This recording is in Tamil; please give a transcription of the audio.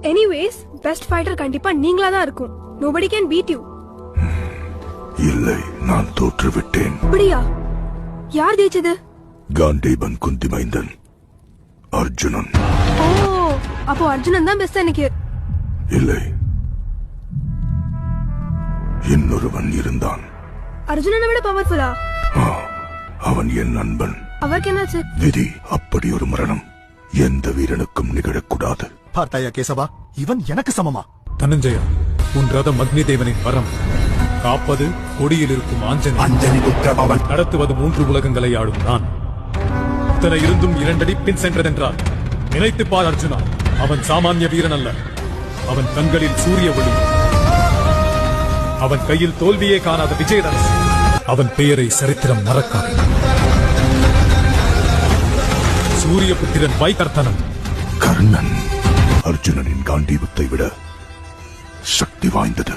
Anyways, best fighter கண்டிப்பா நீங்களா தான் இருக்கும். Nobody can beat you. இல்லை, நான் தோற்று விட்டேன். அப்படியா? யார் ஜெயிச்சது? காண்டீபன் குந்தி மைந்தன் அர்ஜுனன். ஓ, அப்போ அர்ஜுனன் தான் பெஸ்ட் எனக்கு. இல்லை, இன்னொருவன் இருந்தான். அர்ஜுனனை விட பவர்ஃபுல்லா? அவன் என் நண்பன். அவருக்கு என்னாச்சு? விதி, அப்படி ஒரு மரணம் எந்த வீரனுக்கும் நிகழக்கூடாது. பார்த்தாயா கேசவா, இவன் எனக்கு சமமா? தனஞ்சயா, உன் ரதம் அக்னி தேவனின் வரம். காப்பது கொடியில் இருக்கும் அஞ்சலி புத்திரபவன். நடத்துவது 3 உலகங்களை ஆடும் நான். இத்தனை இருந்தும் 2 அடி பின் சென்றதென்றால் நினைத்து பார் அர்ஜுனா, அவன் சாமானிய வீரன் அல்ல. அவன் கண்களில் சூரிய ஒளி, அவன் கையில் தோல்வியே காணாத விஜயதரசு. அவன் பெயரை சரித்திரம் மறக்காது. சூரிய புத்திரன் வைகர்த்தனன். கர்ணன் அர்ஜுனனின் காண்டீபத்தை விட சக்தி வாய்ந்தது.